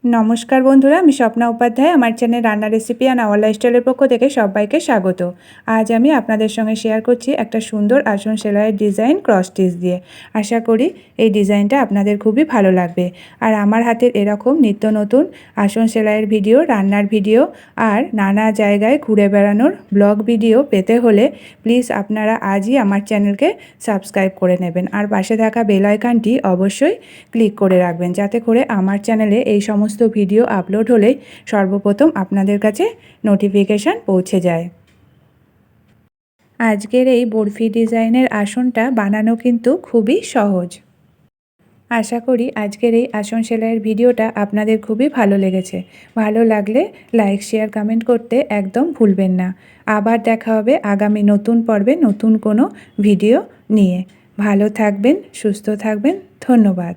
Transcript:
নমস্কার বন্ধুরা, আমি স্বপ্না উপাধ্যায়। আমার চ্যানেল রান্না রেসিপি অ্যান্ড আওয়ার লাইফস্টাইলের পক্ষ থেকে সবাইকে স্বাগত। আজ আমি আপনাদের সঙ্গে শেয়ার করছি একটা সুন্দর আসন সেলাইয়ের ডিজাইন ক্রস স্টিচ দিয়ে। আশা করি এই ডিজাইনটা আপনাদের খুবই ভালো লাগবে। আর আমার হাতের এরকম নিত্য নতুন আসন সেলাইয়ের ভিডিও, রান্নার ভিডিও আর নানা জায়গায় ঘুরে বেড়ানোর ব্লগ ভিডিও পেতে হলে প্লিজ আপনারা আজই আমার চ্যানেলকে সাবস্ক্রাইব করে নেবেন আর পাশে থাকা বেল আইকনটি অবশ্যই ক্লিক করে রাখবেন, যাতে করে আমার চ্যানেলে এই সমস্ত ভিডিও আপলোড হলেই সর্বপ্রথম আপনাদের কাছে নোটিফিকেশান পৌঁছে যায়। আজকের এই বরফি ডিজাইনের আসনটা বানানো কিন্তু খুবই সহজ। আশা করি আজকের এই আসন সেলাইয়ের ভিডিওটা আপনাদের খুবই ভালো লেগেছে। ভালো লাগলে লাইক, শেয়ার, কমেন্ট করতে একদম ভুলবেন না। আবার দেখা হবে আগামী নতুন পর্বে নতুন কোনো ভিডিও নিয়ে। ভালো থাকবেন, সুস্থ থাকবেন। ধন্যবাদ।